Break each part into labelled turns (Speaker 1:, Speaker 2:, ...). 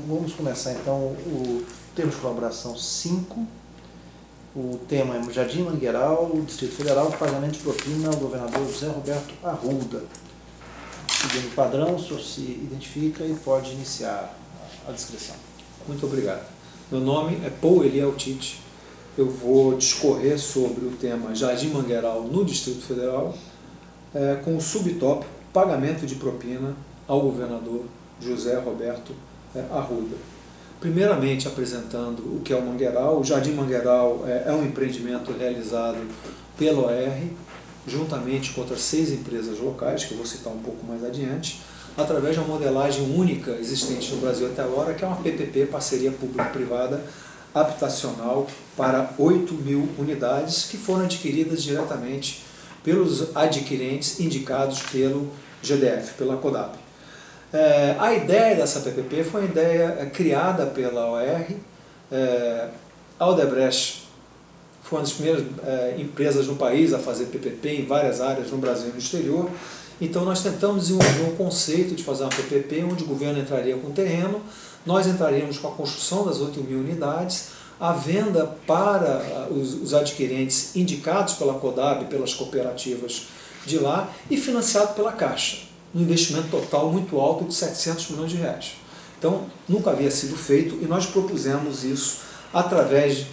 Speaker 1: Vamos começar então o termo de colaboração 5. O tema é Jardim Mangueiral, Distrito Federal, pagamento de propina ao governador José Roberto Arruda. Seguindo o padrão, o senhor se identifica e pode iniciar a descrição.
Speaker 2: Muito obrigado. Meu nome é Paul Eliel Tite. Eu vou discorrer sobre o tema Jardim Mangueiral no Distrito Federal, com o subtópico pagamento de propina ao governador José Roberto Arruda. Primeiramente apresentando o que é o Mangueiral. O Jardim Mangueiral é um empreendimento realizado pela OR, juntamente com outras 6 empresas locais, que eu vou citar um pouco mais adiante, através de uma modelagem única existente no Brasil até agora, que é uma PPP, parceria público-privada, habitacional, para 8.000 unidades, que foram adquiridas diretamente pelos adquirentes indicados pelo GDF, pela CODAB. A ideia dessa PPP foi uma ideia criada pela OR. A Odebrecht foi uma das primeiras empresas no país a fazer PPP em várias áreas no Brasil e no exterior. Então nós tentamos desenvolver um conceito de fazer uma PPP onde o governo entraria com o terreno, nós entraríamos com a construção das 8.000 unidades, a venda para os adquirentes indicados pela CODAB, pelas cooperativas de lá, e financiado pela Caixa, um investimento total muito alto de 700 milhões de reais. Então, nunca havia sido feito e nós propusemos isso através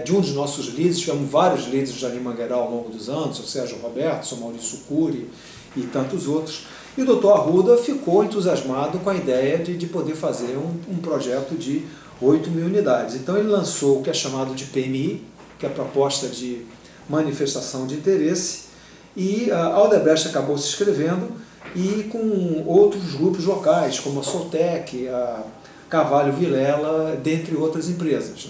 Speaker 2: de um dos nossos líderes. Tivemos vários líderes do Jardim Mangueiral ao longo dos anos, o Sérgio Roberto, o Maurício Cury e tantos outros. E o doutor Arruda ficou entusiasmado com a ideia de poder fazer um projeto de 8.000 unidades. Então ele lançou o que é chamado de PMI, que é a proposta de manifestação de interesse, e a Odebrecht acabou se inscrevendo, e com outros grupos locais, como a Soltec, a Carvalho Vilela, dentre outras empresas.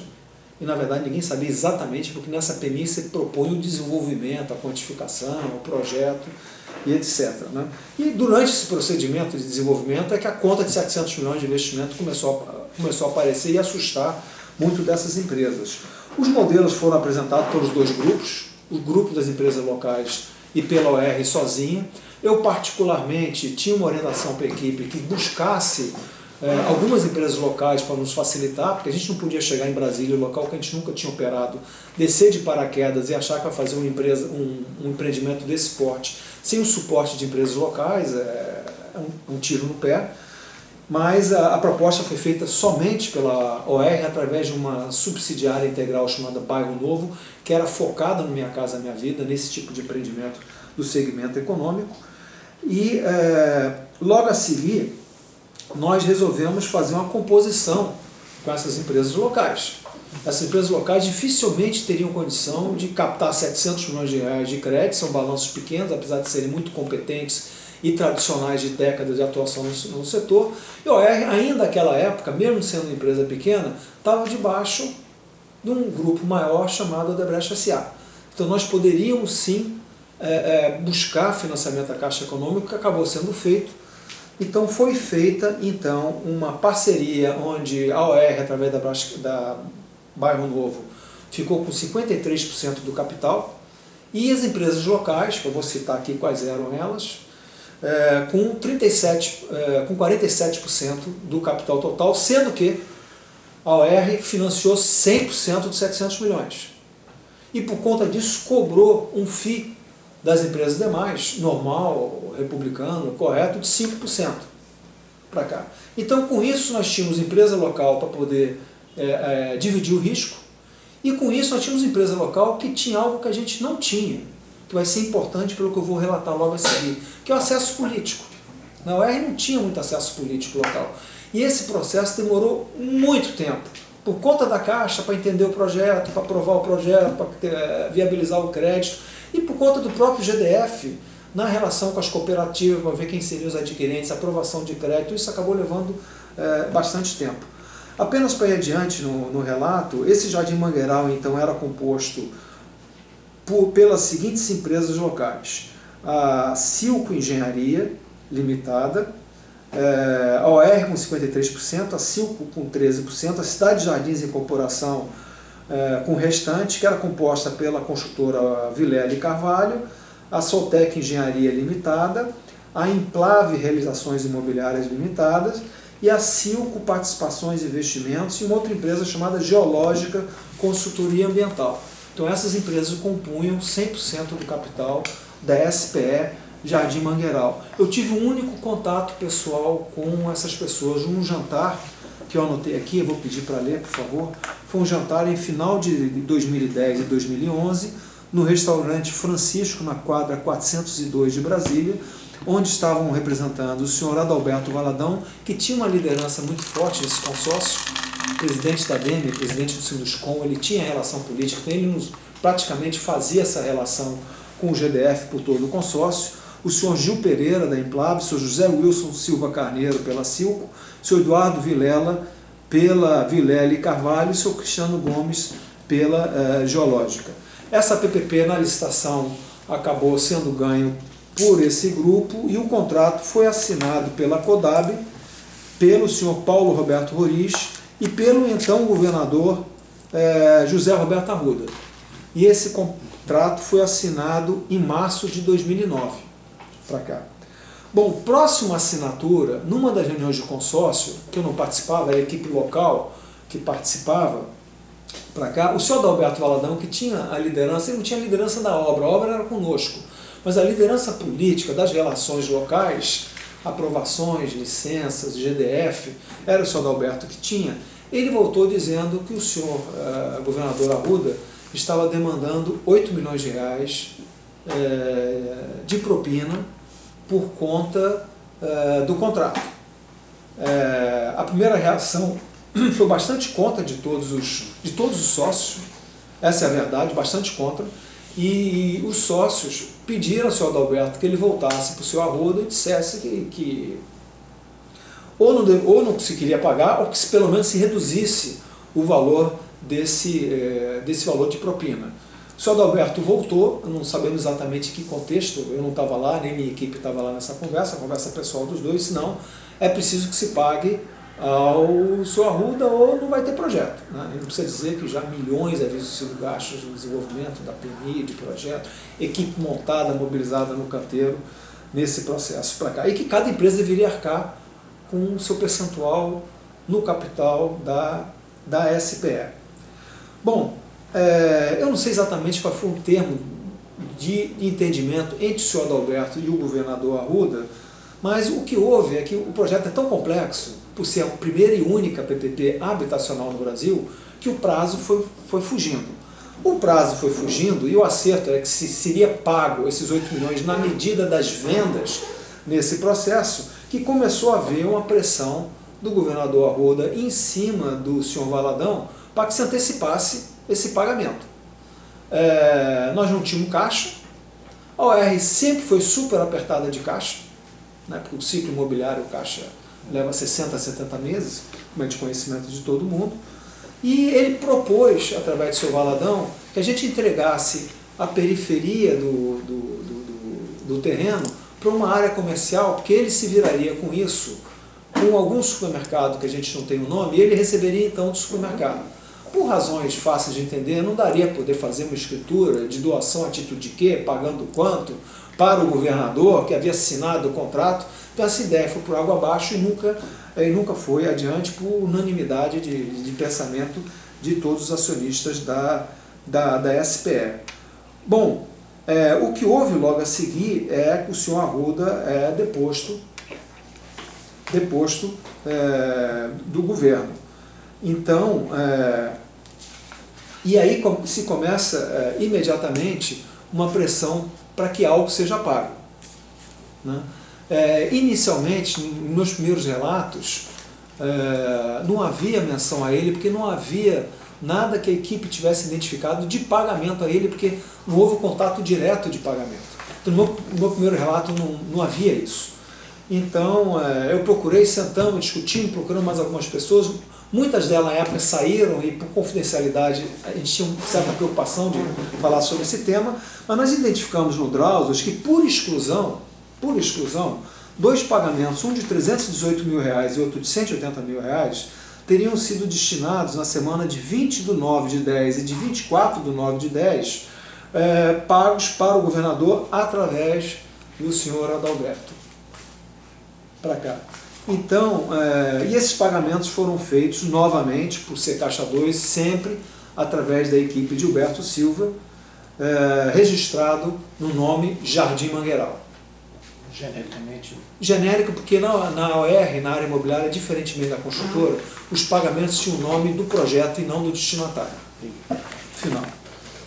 Speaker 2: E na verdade ninguém sabia exatamente, porque nessa PMI se propõe o desenvolvimento, a quantificação, o projeto e etc. E durante esse procedimento de desenvolvimento é que a conta de 700 milhões de investimento começou a aparecer e assustar muito dessas empresas. Os modelos foram apresentados pelos 2 grupos, o grupo das empresas locais e pela OR sozinha. Eu particularmente tinha uma orientação para a equipe que buscasse algumas empresas locais para nos facilitar, porque a gente não podia chegar em Brasília, local que a gente nunca tinha operado, descer de paraquedas e achar que ia fazer um empreendimento desse porte sem o suporte de empresas locais, é um tiro no pé. Mas a proposta foi feita somente pela OR através de uma subsidiária integral chamada Bairro Novo, que era focada no Minha Casa Minha Vida, nesse tipo de empreendimento do segmento econômico. E logo a seguir nós resolvemos fazer uma composição com essas empresas locais. Essas empresas locais dificilmente teriam condição de captar 700 milhões de reais de crédito, são balanços pequenos, apesar de serem muito competentes e tradicionais de décadas de atuação no setor. E a OR, ainda naquela época, mesmo sendo uma empresa pequena, estava debaixo de um grupo maior chamado Odebrecht S.A. Então nós poderíamos sim buscar financiamento da Caixa Econômica, que acabou sendo feito. Então foi feita uma parceria onde a OR, através da Bairro Novo, ficou com 53% do capital, e as empresas locais, que eu vou citar aqui quais eram elas, com 47% do capital total, sendo que a OR financiou 100% dos 700 milhões. E por conta disso cobrou um FII das empresas demais, normal, republicano, correto, de 5% para cá. Então, com isso, nós tínhamos empresa local para poder dividir o risco, e com isso nós tínhamos empresa local que tinha algo que a gente não tinha, que vai ser importante pelo que eu vou relatar logo a seguir, que é o acesso político. Na OR não tinha muito acesso político local. E esse processo demorou muito tempo, por conta da Caixa, para entender o projeto, para aprovar o projeto, para viabilizar o crédito, e por conta do próprio GDF, na relação com as cooperativas, para ver quem seriam os adquirentes, aprovação de crédito. Isso acabou levando bastante tempo. Apenas para ir adiante no relato, esse Jardim Mangueiral então era composto pelas seguintes empresas locais: a Silco Engenharia Limitada, a OR com 53%, a Silco com 13%, a Cidade de Jardins Incorporação com o restante, que era composta pela construtora Vilela e Carvalho, a Soltec Engenharia Limitada, a Implave Realizações Imobiliárias Limitadas e a Silco Participações e Investimentos, e uma outra empresa chamada Geológica Consultoria Ambiental. Então essas empresas compunham 100% do capital da SPE Jardim Mangueiral. Eu tive um único contato pessoal com essas pessoas, um jantar que eu anotei aqui, eu vou pedir para ler, por favor. Foi um jantar em final de 2010 e 2011, no restaurante Francisco, na quadra 402 de Brasília, onde estavam representando o senhor Adalberto Valadão, que tinha uma liderança muito forte nesse consórcio, presidente da DEME, presidente do Sinduscom, ele tinha relação política, então ele praticamente fazia essa relação com o GDF por todo o consórcio, o senhor Gil Pereira, da Implab, o senhor José Wilson Silva Carneiro, pela Silco, o senhor Eduardo Vilela, pela Vilela e Carvalho, e o senhor Cristiano Gomes, pela Geológica. Essa PPP na licitação acabou sendo ganho por esse grupo e o contrato foi assinado pela CODAB, pelo senhor Paulo Roberto Roriz e pelo então governador José Roberto Arruda. E esse contrato foi assinado em março de 2009 para cá. Bom, próxima assinatura, numa das reuniões de consórcio, que eu não participava, era a equipe local que participava, para cá, o senhor Adalberto Valadão, que tinha a liderança, ele não tinha a liderança da obra, a obra era conosco, mas a liderança política das relações locais, aprovações, licenças, GDF, era o senhor Adalberto que tinha. Ele voltou dizendo que o senhor governador Arruda estava demandando 8 milhões de reais de propina por conta do contrato. A primeira reação foi bastante contra de todos os sócios, essa é a verdade, bastante contra, e os sócios pediram ao senhor Adalberto que ele voltasse para o senhor Arruda e dissesse que ou não se queria pagar, ou que pelo menos se reduzisse o valor desse valor de propina. O senhor Adalberto voltou, não sabemos exatamente em que contexto, eu não estava lá, nem minha equipe estava lá nessa conversa, a conversa pessoal dos dois, senão é preciso que se pague ao senhor Arruda ou não vai ter projeto. Né? Não precisa dizer que já milhões haviam sido gastos no desenvolvimento da PMI, de projeto, equipe montada, mobilizada no canteiro nesse processo para cá. E que cada empresa deveria arcar com o seu percentual no capital da SPE. Bom, eu não sei exatamente qual foi o termo de entendimento entre o senhor Adalberto e o governador Arruda, mas o que houve é que o projeto é tão complexo, por ser a primeira e única PPP habitacional no Brasil, que o prazo foi fugindo. O prazo foi fugindo e o acerto é que seria pago esses 8 milhões na medida das vendas nesse processo, que começou a haver uma pressão do governador Arruda em cima do senhor Valadão para que se antecipasse esse pagamento. Nós não tínhamos caixa, a OR sempre foi super apertada de caixa, né, porque o ciclo imobiliário, o caixa leva 60 a 70 meses, como é de conhecimento de todo mundo, e ele propôs, através do seu Valadão, que a gente entregasse a periferia do terreno para uma área comercial, porque ele se viraria com isso, com algum supermercado que a gente não tem o nome, e ele receberia então do supermercado. Por razões fáceis de entender, não daria poder fazer uma escritura de doação a título de quê, pagando quanto, para o governador que havia assinado o contrato. Então essa ideia foi por água abaixo e nunca foi adiante por unanimidade de pensamento de todos os acionistas da SPE. Bom, o que houve logo a seguir é que o senhor Arruda é deposto do governo. Então, e aí se começa imediatamente uma pressão para que algo seja pago. Né? Inicialmente, nos meus primeiros relatos, não havia menção a ele, porque não havia nada que a equipe tivesse identificado de pagamento a ele, porque não houve contato direto de pagamento. Então, no meu primeiro relato não havia isso. Então, eu procurei, sentamos, discutimos, procurando mais algumas pessoas. Muitas delas na época saíram e por confidencialidade a gente tinha uma certa preocupação de falar sobre esse tema, mas nós identificamos no Drauzos que por exclusão, dois pagamentos, um de 318 mil reais e outro de 180 mil reais, teriam sido destinados na semana de 20/9/10 e de 24/9/10, pagos para o governador através do senhor Adalberto. Para cá. Então, e esses pagamentos foram feitos novamente por ser Caixa 2, sempre através da equipe de Gilberto Silva, registrado no nome Jardim Mangueiral.
Speaker 1: Genericamente.
Speaker 2: Genérico porque na OR, na área imobiliária, diferentemente da construtora, os pagamentos tinham o nome do projeto e não do destinatário final.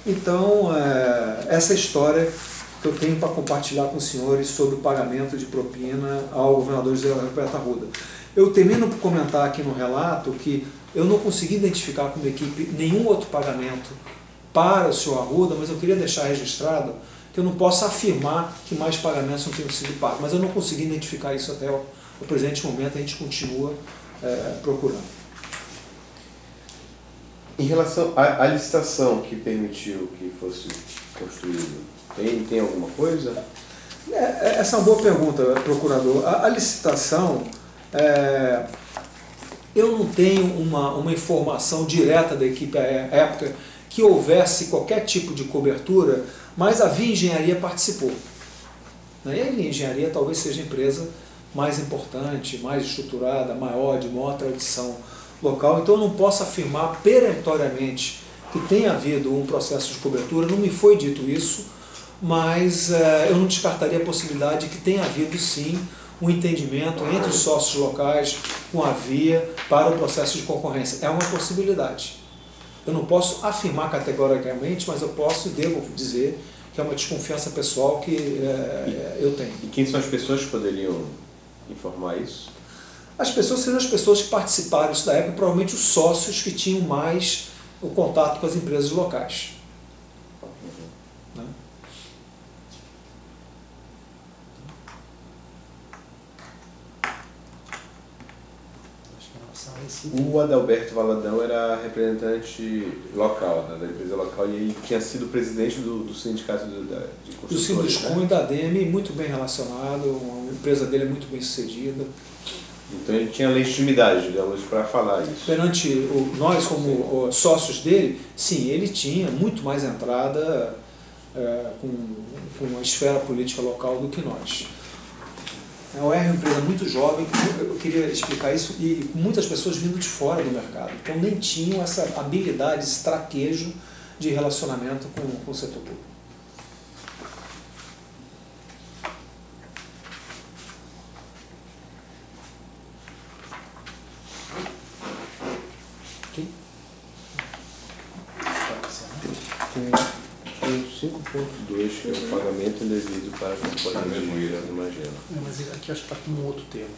Speaker 2: Então, essa história que eu tenho para compartilhar com os senhores sobre o pagamento de propina ao governador José Roberto Arruda. Eu termino por comentar aqui no relato que eu não consegui identificar como equipe nenhum outro pagamento para o senhor Arruda, mas eu queria deixar registrado que eu não posso afirmar que mais pagamentos não tenham sido pagos, mas eu não consegui identificar isso até o presente momento, a gente continua procurando.
Speaker 3: Em relação à licitação que permitiu que fosse construído, tem alguma coisa?
Speaker 2: Essa é uma boa pergunta, procurador. A licitação, eu não tenho uma informação direta da equipe à época que houvesse qualquer tipo de cobertura, mas a Via Engenharia participou. E a Via Engenharia talvez seja a empresa mais importante, mais estruturada, maior, de maior tradição local, então eu não posso afirmar peremptoriamente que tenha havido um processo de cobertura, não me foi dito isso, mas eu não descartaria a possibilidade de que tenha havido sim um entendimento entre os sócios locais com a Via para o processo de concorrência. É uma possibilidade. Eu não posso afirmar categoricamente, mas eu posso e devo dizer que é uma desconfiança pessoal que eu tenho.
Speaker 3: E quem são as pessoas que poderiam informar isso?
Speaker 2: As pessoas seriam as pessoas que participaram disso da época, provavelmente os sócios que tinham mais o contato com as empresas locais. Né?
Speaker 3: O Adalberto Valadão era representante local, da empresa local, e ele tinha sido presidente do sindicato de construtores.
Speaker 2: Do Sinduscom, né? E da ADM, muito bem relacionado, a empresa dele é muito bem sucedida.
Speaker 3: Então ele tinha legitimidade, digamos, para falar isso.
Speaker 2: Perante nós, como sócios dele, sim, ele tinha muito mais entrada com a esfera política local do que nós. A OR é uma empresa muito jovem, eu queria explicar isso, e com muitas pessoas vindo de fora do mercado. Então nem tinham essa habilidade, esse traquejo de relacionamento com o setor público.
Speaker 3: Tem 5.2, que é o pagamento indevido para a companhia de Magela.
Speaker 1: Mas aqui acho que está com um outro termo.